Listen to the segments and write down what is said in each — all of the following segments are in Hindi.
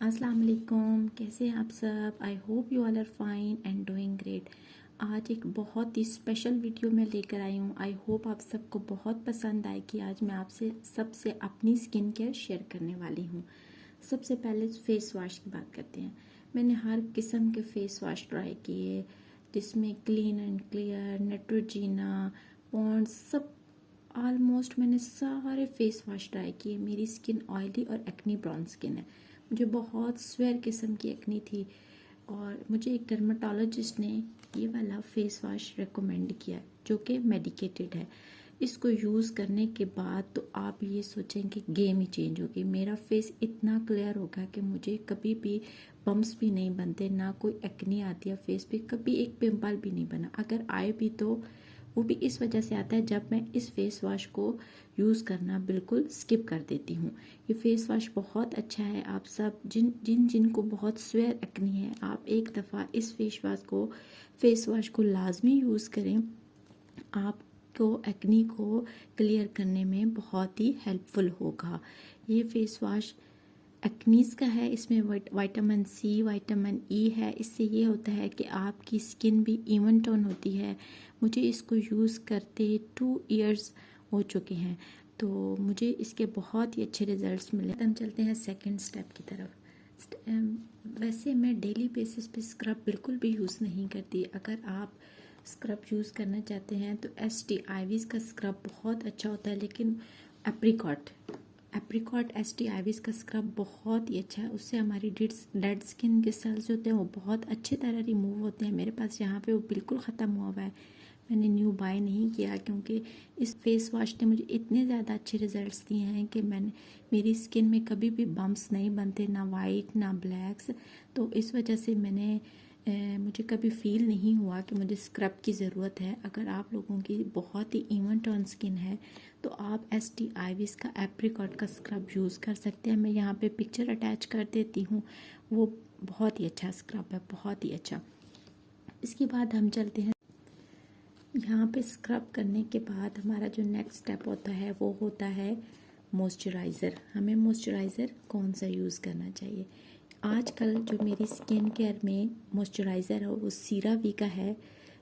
अस्सलाम वालेकुम, कैसे हैं आप सब। I hope you all are fine and doing great. आज एक बहुत ही स्पेशल वीडियो मैं लेकर आई हूँ। आई होप आप सबको बहुत पसंद आएगी। आज मैं आपसे सबसे अपनी स्किन केयर शेयर करने वाली हूँ। सबसे पहले फेस वॉश की बात करते हैं। मैंने हर किस्म के फेस वॉश ट्राई किए, जिसमें क्लीन एंड क्लियर, नेट्रोजीना, पॉन्ड्स, सब ऑलमोस्ट मैंने सारे फेस वॉश ट्राई किए। मेरी स्किन ऑयली और एक्नी ब्राउन स्किन है। मुझे बहुत स्वेयर किस्म की एक्नी थी और मुझे एक डर्माटोलॉजिस्ट ने ये वाला फेस वॉश रेकमेंड किया, जो कि मेडिकेटेड है। इसको यूज़ करने के बाद तो आप ये सोचें कि गेम ही चेंज होगी। मेरा फेस इतना क्लियर होगा कि मुझे कभी भी बम्स भी नहीं बनते, ना कोई एक्नी आती है फेस पे, कभी एक पिंपल भी नहीं बना। अगर आए भी तो वो भी इस वजह से आता है जब मैं इस फेस वॉश को यूज़ करना बिल्कुल स्किप कर देती हूँ। ये फेस वॉश बहुत अच्छा है। आप सब जिनको बहुत स्वेयर एक्नी है, आप एक दफ़ा इस फेस वॉश को लाजमी यूज़ करें। आपको एक्नी को क्लियर करने में बहुत ही हेल्पफुल होगा। ये फेस वॉश एक्नीज का है। इसमें विटामिन सी, विटामिन ई है। इससे ये होता है कि आपकी स्किन भी इवन टोन होती है। मुझे इसको यूज़ करते 2 इयर्स हो चुके हैं, तो मुझे इसके बहुत ही अच्छे रिजल्ट्स मिले। हम चलते हैं सेकंड स्टेप की तरफ। वैसे मैं डेली बेसिस पे स्क्रब बिल्कुल भी यूज़ नहीं करती। अगर आप स्क्रब यूज़ करना चाहते हैं तो ST आइवीज का स्क्रब बहुत अच्छा होता है, लेकिन एप्रिकॉट ST आइवीज का स्क्रब बहुत ही अच्छा है। उससे हमारी डेड स्किन के सेल्स जो होते हैं वो बहुत अच्छी तरह रिमूव होते हैं। मेरे पास यहाँ पे वो बिल्कुल ख़त्म हुआ है। मैंने न्यू बाय नहीं किया क्योंकि इस फेस वॉश ने मुझे इतने ज़्यादा अच्छे रिजल्ट्स दिए हैं कि मेरी स्किन में कभी भी बम्प्स नहीं बनते, ना वाइट ना ब्लैक्स। तो इस वजह से मुझे कभी फील नहीं हुआ कि मुझे स्क्रब की ज़रूरत है। अगर आप लोगों की बहुत ही इवन टोन स्किन है तो आप ST आइवीज का एप्रिकॉट का स्क्रब यूज़ कर सकते हैं। मैं यहाँ पे पिक्चर अटैच कर देती हूँ। वो बहुत ही अच्छा स्क्रब है, बहुत ही अच्छा। इसके बाद हम चलते हैं। यहाँ पे स्क्रब करने के बाद हमारा जो नेक्स्ट स्टेप होता है वो होता है मॉइस्चराइज़र। हमें मॉइस्चराइज़र कौन सा यूज़ करना चाहिए। आजकल जो मेरी स्किन केयर में मॉइस्चराइज़र है वो सीरावी का है,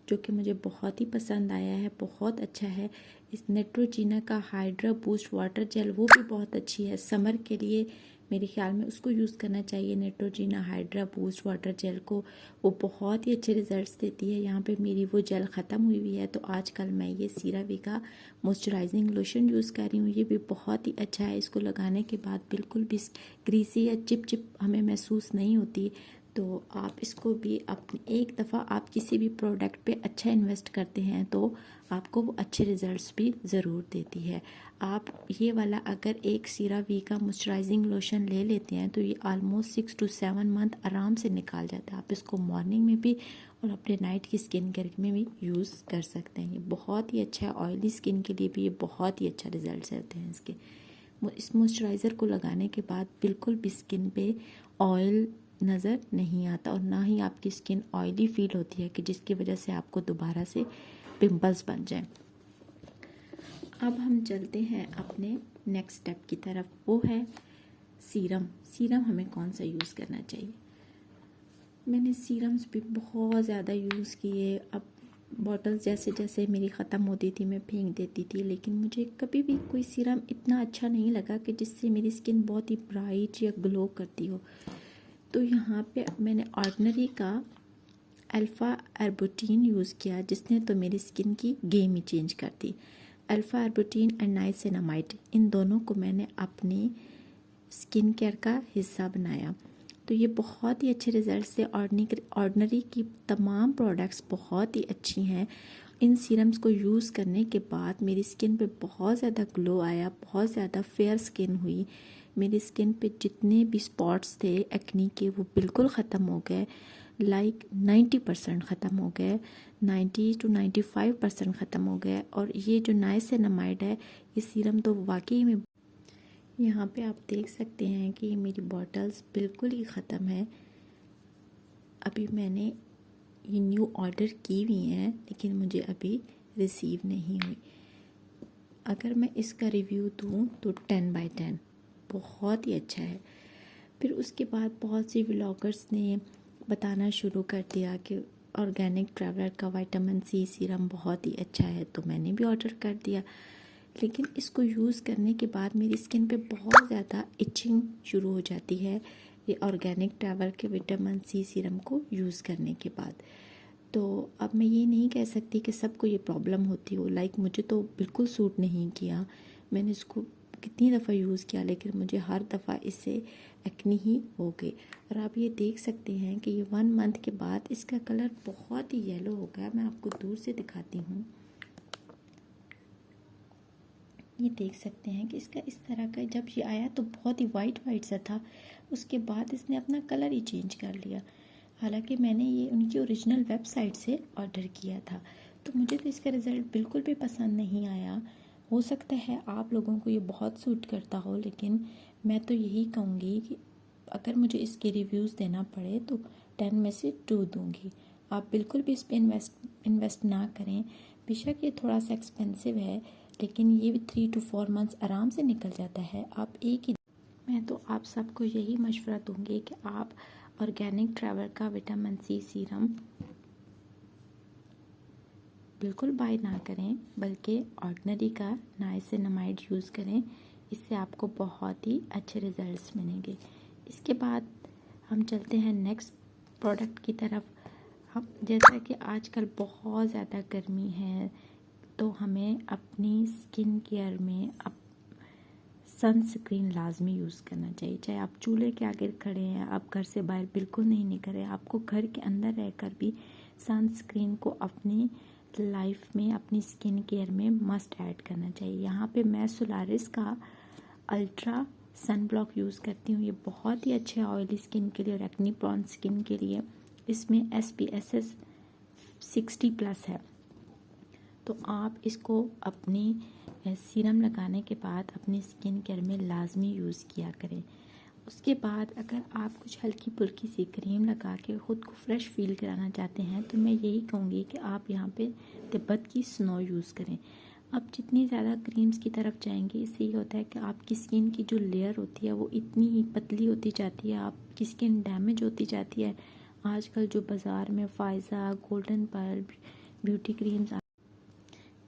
जो कि मुझे बहुत ही पसंद आया है, बहुत अच्छा है। इस नेट्रोजीना का हाइड्रा बूस्ट वाटर जेल वो भी बहुत अच्छी है। समर के लिए मेरे ख्याल में उसको यूज़ करना चाहिए, नेट्रोजीना हाइड्रा बूस्ट वाटर जेल को। वो बहुत ही अच्छे रिजल्ट्स देती है। यहाँ पे मेरी वो जेल ख़त्म हुई है तो आजकल मैं ये सीरावी का मॉइस्चराइजिंग लोशन यूज़ कर रही हूँ। ये भी बहुत ही अच्छा है। इसको लगाने के बाद बिल्कुल भी ग्रीसी या चिप हमें महसूस नहीं होती। तो आप इसको भी अपने एक दफ़ा आप किसी भी प्रोडक्ट पे अच्छा इन्वेस्ट करते हैं तो आपको वो अच्छे रिजल्ट्स भी ज़रूर देती है। आप ये वाला अगर एक सीरावी का मॉइस्चराइजिंग लोशन ले लेते हैं तो ये ऑलमोस्ट 6 to 7 मंथ आराम से निकाल जाता है। आप इसको मॉर्निंग में भी और अपने नाइट की स्किन केयर में भी यूज़ कर सकते हैं। ये बहुत ही अच्छा है। ऑयली स्किन के लिए भी ये बहुत ही अच्छा रिजल्ट रहते हैं इसके। इस मॉइस्चराइज़र को लगाने के बाद बिल्कुल भी स्किन पे ऑयल नज़र नहीं आता और ना ही आपकी स्किन ऑयली फील होती है कि जिसकी वजह से आपको दोबारा से पिंपल्स बन जाएं। अब हम चलते हैं अपने नेक्स्ट स्टेप की तरफ, वो है सीरम। सीरम हमें कौन सा यूज़ करना चाहिए। मैंने सीरम्स भी बहुत ज़्यादा यूज़ किए। अब बॉटल्स जैसे जैसे मेरी ख़त्म होती थी मैं फेंक देती थी, लेकिन मुझे कभी भी कोई सीरम इतना अच्छा नहीं लगा कि जिससे मेरी स्किन बहुत ही ब्राइट या ग्लो करती हो। तो यहाँ पे मैंने ऑर्डिनरी का अल्फ़ा एर्बुटीन यूज़ किया, जिसने तो मेरी स्किन की गेम ही चेंज कर दी। अल्फ़ा एर्बुटीन एंड नाइसिनामाइड, इन दोनों को मैंने अपनी स्किन केयर का हिस्सा बनाया। तो ये बहुत ही अच्छे रिजल्ट से ऑर्डिनरी की तमाम प्रोडक्ट्स बहुत ही अच्छी हैं। इन सीरम्स को यूज़ करने के बाद मेरी स्किन पे बहुत ज़्यादा ग्लो आया, बहुत ज़्यादा फेयर स्किन हुई। मेरी स्किन पे जितने भी स्पॉट्स थे एक्नी के वो बिल्कुल ख़त्म हो गए। 90% ख़त्म हो गए, 90 to 95% ख़त्म हो गए। और ये जो नाइसिनामाइड है ये सीरम तो वाकई में, यहाँ पे आप देख सकते हैं कि ये मेरी बॉटल्स बिल्कुल ही ख़त्म है। अभी मैंने ये न्यू ऑर्डर की हुई हैं लेकिन मुझे अभी रिसीव नहीं हुई। अगर मैं इसका रिव्यू दूँ तो 10/10 बहुत ही अच्छा है। फिर उसके बाद बहुत सी व्लॉगर्स ने बताना शुरू कर दिया कि ऑर्गेनिक ट्रैवलर का विटामिन सी सीरम बहुत ही अच्छा है, तो मैंने भी ऑर्डर कर दिया। लेकिन इसको यूज़ करने के बाद मेरी स्किन पे बहुत ज़्यादा इचिंग शुरू हो जाती है ये ऑर्गेनिक ट्रैवलर के विटामिन सी सीरम को यूज़ करने के बाद। तो अब मैं ये नहीं कह सकती कि सबको ये प्रॉब्लम होती हो, मुझे तो बिल्कुल सूट नहीं किया। मैंने इसको कितनी दफ़ा यूज़ किया लेकिन मुझे हर दफ़ा इससे एक्नी ही हो गई। और आप ये देख सकते हैं कि ये 1 मंथ के बाद इसका कलर बहुत ही येलो हो गया। मैं आपको दूर से दिखाती हूँ, ये देख सकते हैं कि इसका इस तरह का, जब ये आया तो बहुत ही वाइट सा था, उसके बाद इसने अपना कलर ही चेंज कर लिया। हालांकि मैंने ये उनकी ओरिजिनल वेबसाइट से ऑर्डर किया था, तो मुझे तो इसका रिज़ल्ट बिल्कुल भी पसंद नहीं आया। हो सकता है आप लोगों को ये बहुत सूट करता हो, लेकिन मैं तो यही कहूँगी कि अगर मुझे इसके रिव्यूज़ देना पड़े तो 10 में से 2 दूँगी। आप बिल्कुल भी इस पर इन्वेस्ट ना करें। बेशक ये थोड़ा सा एक्सपेंसिव है, लेकिन ये भी 3 to 4 मंथ्स आराम से निकल जाता है। मैं तो आप सबको यही मशवरा दूंगी कि आप ऑर्गेनिक ट्रैवलर का विटामिन सी सीरम बिल्कुल बाय ना करें, बल्कि ऑर्डिनरी का नाइसिनामाइड यूज़ करें। इससे आपको बहुत ही अच्छे रिजल्ट्स मिलेंगे। इसके बाद हम चलते हैं नेक्स्ट प्रोडक्ट की तरफ। हम जैसा कि आजकल बहुत ज़्यादा गर्मी है, तो हमें अपनी स्किन केयर में सनस्क्रीन लाजमी यूज़ करना चाहिए। चाहे आप चूल्हे के आगे खड़े हैं, आप घर से बाहर बिल्कुल नहीं निकले, आपको घर के अंदर रहकर भी सनस्क्रीन को अपनी लाइफ में, अपनी स्किन केयर में मस्ट ऐड करना चाहिए। यहाँ पे मैं सोलारिस का अल्ट्रा सन ब्लॉक यूज़ करती हूँ। ये बहुत ही अच्छे ऑयली स्किन के लिए और एक्नी प्रोन स्किन के लिए। इसमें SPF 60+ है। तो आप इसको अपनी सीरम लगाने के बाद अपनी स्किन केयर में लाजमी यूज़ किया करें। उसके बाद अगर आप कुछ हल्की फुल्की सी क्रीम लगा के ख़ुद को फ्रेश फील कराना चाहते हैं, तो मैं यही कहूँगी कि आप यहाँ पे तिब्बत की स्नो यूज़ करें। आप जितनी ज़्यादा क्रीम्स की तरफ जाएंगे, इससे ये होता है कि आपकी स्किन की जो लेयर होती है वो इतनी ही पतली होती जाती है, आपकी स्किन डैमेज होती जाती है। आजकल जो बाज़ार में Faiza, Golden Pearl beauty creams,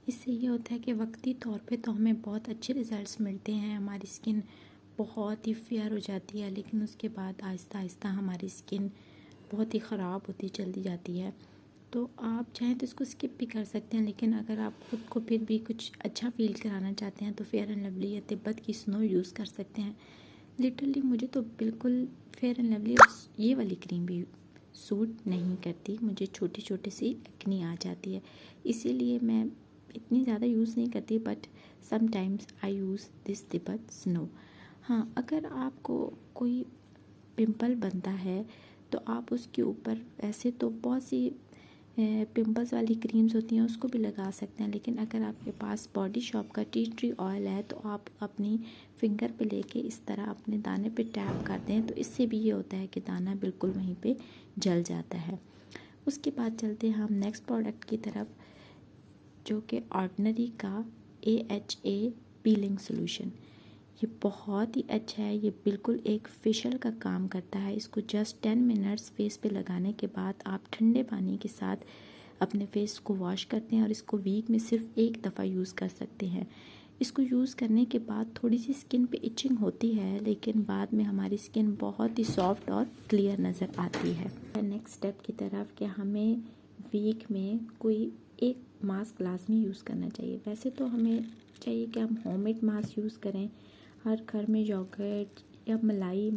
इससे ये होता है कि वक्ती तौर पे तो हमें बहुत अच्छे रिज़ल्ट्स मिलते हैं, हमारी स्किन बहुत ही फेयर हो जाती है, लेकिन उसके बाद आहिस्ता आहिस्ता हमारी स्किन बहुत ही ख़राब होती चली जाती है। तो आप चाहें तो इसको स्किप भी कर सकते हैं, लेकिन अगर आप ख़ुद को फिर भी कुछ अच्छा फील कराना चाहते हैं तो फेयर एंड लवली या तिब्बत की स्नो यूज़ कर सकते हैं। लिटरली मुझे तो बिल्कुल फेयर एंड लवली ये वाली क्रीम भी सूट नहीं करती, मुझे छोटी छोटी सी एक्नी आ जाती है, इसीलिए मैं इतनी ज़्यादा यूज़ नहीं करती। But sometimes I use this Tibet snow. हाँ, अगर आपको कोई पिंपल बनता है तो आप उसके ऊपर, ऐसे तो बहुत सी पिंपल्स वाली क्रीम्स होती हैं, उसको भी लगा सकते हैं, लेकिन अगर आपके पास बॉडी शॉप का टी ट्री ऑयल है तो आप अपनी फिंगर पे लेके इस तरह अपने दाने पे टैप कर दें, तो इससे भी ये होता है कि दाना बिल्कुल वहीं पे जल जाता है। उसके बाद चलते हैं हम नेक्स्ट प्रोडक्ट की तरफ, जो कि ऑर्डिनरी का AHA पीलिंग सोल्यूशन। ये बहुत ही अच्छा है, ये बिल्कुल एक फेशियल का काम करता है। इसको जस्ट 10 मिनट्स फेस पे लगाने के बाद आप ठंडे पानी के साथ अपने फेस को वॉश करते हैं और इसको वीक में सिर्फ एक दफ़ा यूज़ कर सकते हैं। इसको यूज़ करने के बाद थोड़ी सी स्किन पे इचिंग होती है, लेकिन बाद में हमारी स्किन बहुत ही सॉफ्ट और क्लियर नज़र आती है। नेक्स्ट स्टेप की तरफ कि हमें वीक में कोई एक मास्क लाजमी यूज़ करना चाहिए। वैसे तो हमें चाहिए कि हम होममेड मास्क यूज़ करें। हर घर में योगर्ट या मलाई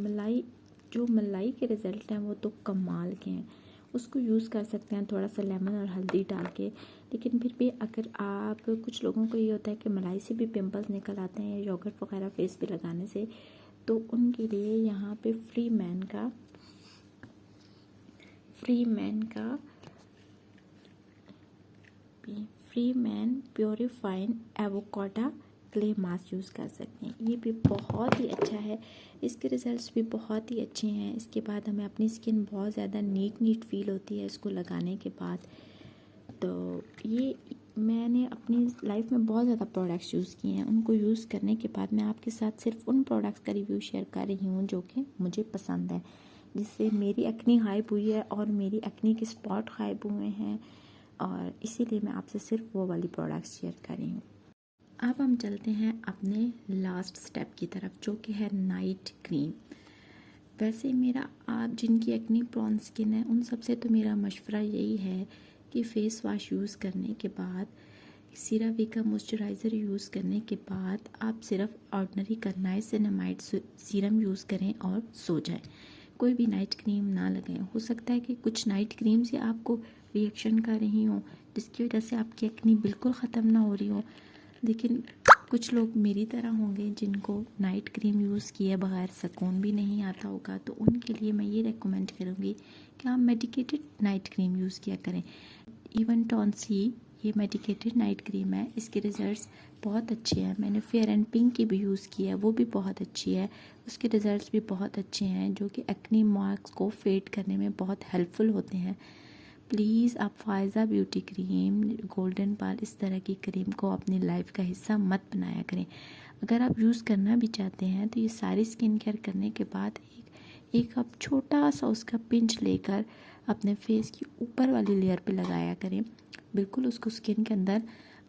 के रिज़ल्ट हैं वो तो कमाल के हैं, उसको यूज़ कर सकते हैं थोड़ा सा लेमन और हल्दी डाल के। लेकिन फिर भी अगर आप, कुछ लोगों को ये होता है कि मलाई से भी पिंपल्स निकल आते हैं या योगर्ट वगैरह फेस पे लगाने से, तो उनके लिए यहाँ पे Freeman purifying avocado clay mask use कर सकते हैं। ये भी बहुत ही अच्छा है, इसके रिज़ल्ट्स भी बहुत ही अच्छे हैं। इसके बाद हमें अपनी स्किन बहुत ज़्यादा नीट फील होती है इसको लगाने के बाद। तो ये मैंने अपनी लाइफ में बहुत ज़्यादा प्रोडक्ट्स यूज़ किए हैं। उनको यूज़ करने के बाद मैं आपके साथ सिर्फ उन प्रोडक्ट्स का रिव्यू शेयर कर रही हूँ जो कि मुझे पसंद है, जिससे मेरी एक्नी गायब हुई है और मेरी एक्नी के स्पॉट गायब हुए हैं, और इसीलिए मैं आपसे सिर्फ वो वाली प्रोडक्ट्स शेयर कर रही हूँ। अब हम चलते हैं अपने लास्ट स्टेप की तरफ, जो कि है नाइट क्रीम। वैसे मेरा, आप जिनकी एक्नी प्रोन स्किन है उन सबसे तो मेरा मशवरा यही है कि फ़ेस वॉश यूज़ करने के बाद, सीरावी का मॉइस्चराइज़र यूज़ करने के बाद आप सिर्फ ऑर्डिनरी का नाइसिनामाइड सीरम यूज़ करें और सो जाएं। कोई भी नाइट क्रीम ना लगाएं। हो सकता है कि कुछ नाइट क्रीम से आपको रिएक्शन कर रही हों, जिसकी वजह से आपकी एक्नी बिल्कुल ख़त्म ना हो रही हो, लेकिन कुछ लोग मेरी तरह होंगे जिनको नाइट क्रीम यूज़ किए बगैर सुकून भी नहीं आता होगा, तो उनके लिए मैं ये रेकमेंड करूँगी कि आप मेडिकेटेड नाइट क्रीम यूज़ किया करें। इवन टॉन्सी ये मेडिकेटेड नाइट क्रीम है, इसके रिज़ल्ट्स बहुत अच्छे हैं। मैंने फेयर एंड पिंक की भी यूज़ की है, वो भी बहुत अच्छी है, उसके रिज़ल्ट्स भी बहुत अच्छे हैं, जो कि एक्नी मार्क्स को फेड करने में बहुत हेल्पफुल होते हैं। प्लीज़ आप फ़ायज़ा ब्यूटी क्रीम, गोल्डन पाल, इस तरह की क्रीम को अपनी लाइफ का हिस्सा मत बनाया करें। अगर आप यूज़ करना भी चाहते हैं तो ये सारी स्किन केयर करने के बाद एक आप छोटा सा उसका पिंच लेकर अपने फेस की ऊपर वाली लेयर पे लगाया करें। बिल्कुल उसको स्किन के अंदर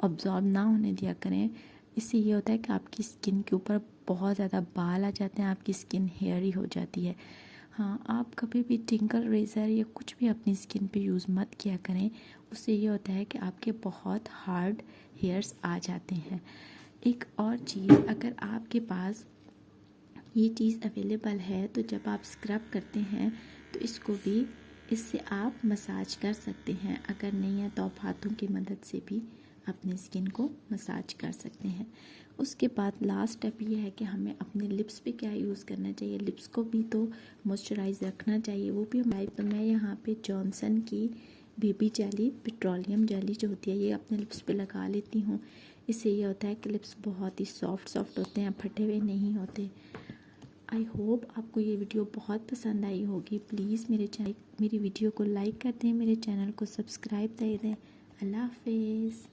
अब्जॉर्ब ना होने दिया करें। इससे ये होता है कि आपकी स्किन के ऊपर बहुत ज़्यादा बाल आ जाते हैं, आपकी स्किन हेयरी हो जाती है। हाँ, आप कभी भी टिंकल रेज़र या कुछ भी अपनी स्किन पे यूज़ मत किया करें। उससे ये होता है कि आपके बहुत हार्ड हेयर्स आ जाते हैं। एक और चीज़, अगर आपके पास ये चीज़ अवेलेबल है तो जब आप स्क्रब करते हैं तो इससे आप मसाज कर सकते हैं। अगर नहीं है तो आप हाथों की मदद से भी अपनी स्किन को मसाज कर सकते हैं। उसके बाद लास्ट स्टेप ये है कि हमें अपने लिप्स पे क्या यूज़ करना चाहिए। लिप्स को भी तो मॉइस्चराइज रखना चाहिए, वो भी हमारी। तो मैं यहाँ पे जॉनसन की बेबी जेली, पेट्रोलियम जेली जो होती है, ये अपने लिप्स पे लगा लेती हूँ। इससे ये होता है कि लिप्स बहुत ही सॉफ्ट होते हैं, फटे हुए नहीं होते। आई होप आपको ये वीडियो बहुत पसंद आई होगी। प्लीज़ मेरी वीडियो को लाइक कर दें, मेरे चैनल को सब्सक्राइब कर दें। अल्लाह हाफिज़।